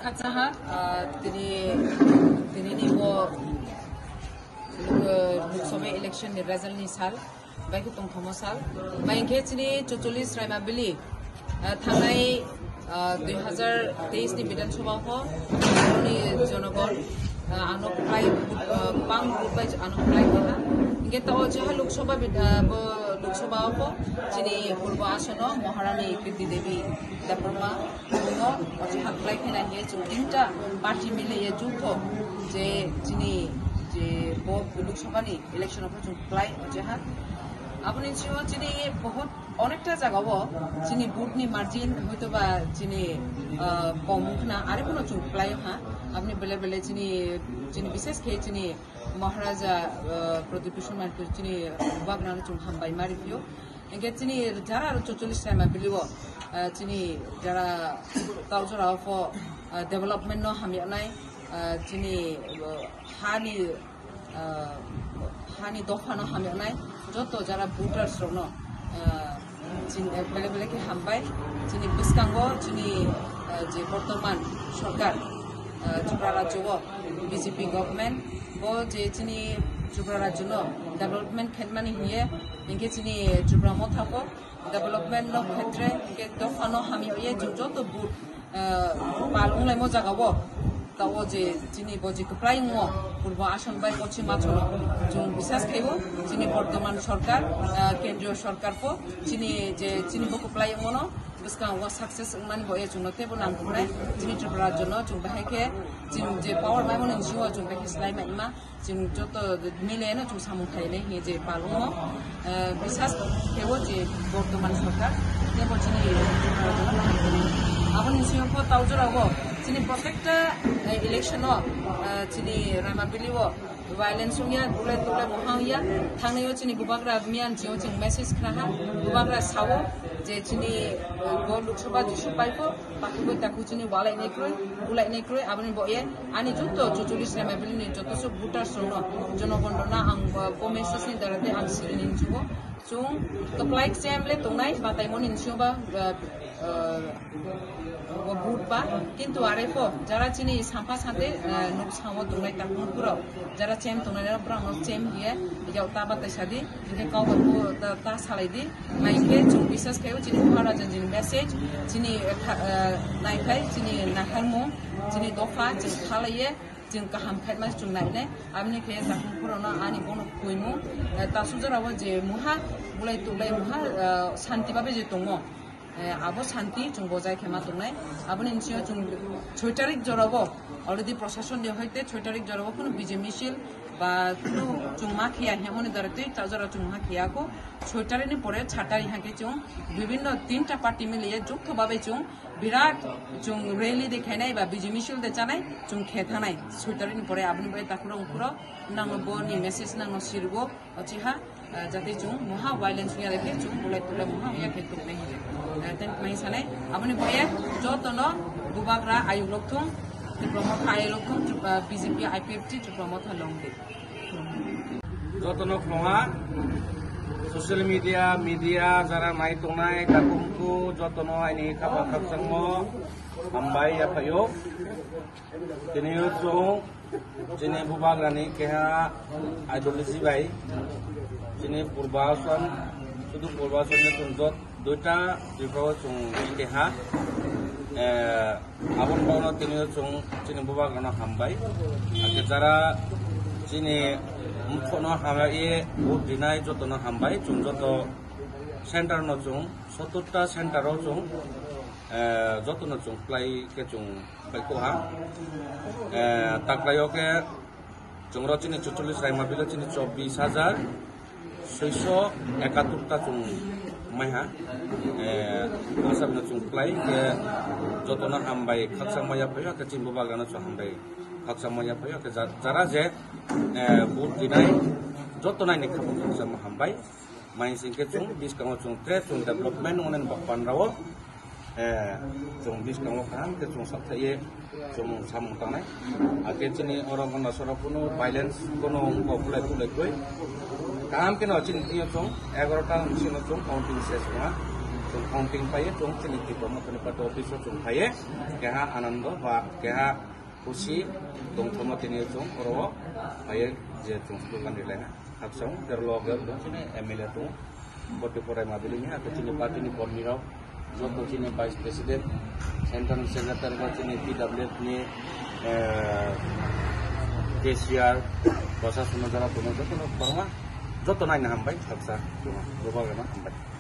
Katsaha tini bo Loksabha election ni result ni sal baik tong thomo sal baik chini 44 raimabili thangai 2023 ni Bidhan Sabha ho ni jonogon anoklai pang rupai anoklai kona inge to jaha Loksabha ho chini purba asono Maharani Kirti Devi Daprama no haklai khena he tinta party mile ye jutho je chini je bo Loksabha ni election of apply jaha আপনি চিনি বহুত অনেকটা জায়গাও চিনি বুটনি margin হয়তো বা চিনি কম না আর কোনো চুপলাই হ্যাঁ আপনি বেলে বেলে চিনি চিনি বিশেষ খেয়ে চিনি মহারাজা প্রদীপূষণ মার্কেট চিনি বাগনানো চুম হামবাই মারিপিও এগে চিনি যারা আর 44 টাইমা বিলিব চিনি যারা তাওজরা অফ ডেভেলপমেন্ট ন হামিয়ানাই চিনি হানি দফানো হামিয়ানাই যত যারা ভোটার্স রনো বেলে বেলে কি হামবাই চিনি বিস্কাঙ্গ চিনি যে বর্তমান সরকার ত্রিপুরা রাজ্য বিজেপি গভর্নমেন্ট ও যে চিনি ত্রিপুরা রাজ্য ডেভেলপমেন্ট খেতমানি হিয়ে ইনকে চিনি ত্রিপুরা মথাকো ডেভেলপমেন্ট ক্ষেত্রে ইনকে দফানো হামিয়ে যত ভোট পালংলাই মজাগাবো তাও যে চিনি বজি প্রায় পূর্ব আসন বাই পশ্চিম আচল जों বিশ্বাস খাইব চিনি বর্তমান সরকার কেন্দ্রীয় সরকার পো চিনি যে চিনি বকু প্লাই মনো বসকা ওয়া সাকসেস মানি বয়ে जों নতেবো নাম পুরাই চিনি ত্রিপুরা জন্য जों বাহাইকে চিনি যে পাওয়ার বাই মনো জিও जों বাহাই স্লাই মাইমা जों যত মিলেনো जों সামু খাইলে হে যে পালং বিশ্বাস খাইব যে বর্তমান সরকার দেবো চিনি ত্রিপুরা জন্য আপনি সিংহ তাওজরাও চিনি প্রত্যেকটা ইলেকশন চিনি রামাবিলিও violence nya bulai tulai mohang ya thangnai chini bubagra mian jio ching message khraha bubagra sawo je chini go Loksabha jisu paiko pakibo taku chini walai nei kroi bulai nei kroi abani boye ani jutto 44 raimabili ni joto so voter sono jonogondona ang message ni darate ang sirin jugo chung to like samle tongnai batai mon insuba vote বা কিন্তু আরেফো যারা চিনি সাম্পা সাথে nook সামো দংলাই তাকুরপুরাও যারা চেম তংনাইরা ব্রাহ্ম চেম হিয়ে ইয়াও তাবাতে সাদি যে কাউবাকু তা সালাইদি মাইকে जों বিশ্বাস খাইও চিনি মহারাজা চিনি মেসেজ চিনি নাইখাই চিনি নাহালমু চিনি দফা जों খালাইয়ে जों गाहाम खायमा जों नायनाय आमनि खे जाखुंपुरावनो आनि बनो खुइमु तासुजराव जे मुहा बुलाय तुलाय मुहा शान्ति भाबे जे दङ আবো শান্তি जों বজায় খেমা দंनाय আপনি নিশ্চয় जों 6 তারিখ জরাবো অলরেডি প্রশাসন দিয়ে হইতে 6 তারিখ জরাবো কোনো বিজে মিছিল বা কোনো जों মা খিয়া হেমনি দারতে তাজরা जों মা খিয়াকো 6 তারিখের পরে 6 তারিখ হাকে जों বিভিন্ন তিনটা পার্টি মিলিয়ে যুক্তভাবে जों বিরাট जों র্যালি দেখাইনাই বা বিজে মিছিল দে জানাই जों খেথানাই 6 তারিখের পরে আপনি বই তাকুরা উকুরা নাংবো নি মেসেজ নাংনো সিরবো অচিহা যাতে जों মহা ভায়োলেন্স নিয়া রেখে जों বুলাই তুলা মহা ইয়া খেতো নাই dan mai sanai abani boye jotono bubagra ayu lokthung promote ayu lokthung BJP IPFT promote longde jotono khonga social media jara nai tongnai kakumku jotono aini khaba khapsangmo hambai ya phayo tiniyo chung chini bubagra ni keha ideology bai chini purbason শুধু পূর্বাচনে tunjot দুইটা বিভাগ chung keha abon bawno tiniyo chung chini bubagrano hambai ake jara chini muphono hamai vote dinai jotono hambai chung joto center no chung 70 ta center ro chung jotono chung play ke chung baiko ha taklayo ke chung ro chini 44 raimabilo chini 24671 ta chung maiha asabna chung play ke jotona hambai khaksangmaya phayo ke chimbu bagana chu hambai khaksangmaya phayo ke jara je bud dinai jotona ni khapung khaksang hambai mai singke chung biskang chung tre chung development onen bakpan rawo chung biskang kham ke chung sathye chung samung tanai ake chini orang kana soropuno violence kono populai tulai koi काम के नचिन दियो chung 11 टा machine chung counting ses ma chung counting paye chung chini tipo mo tani pato office chung paye keha anando ba keha खुशी दंथमा तिनि chung oro paye je chung sukan rile haksong derloga dong chini MLA tung boti porai mabilinya atau chini parti ni pornirau joto chini vice president central secretary ba chini PWF ni KCR prasasana jara tuno joto na parma joto nai na hambai haksa tuma roba gana hambai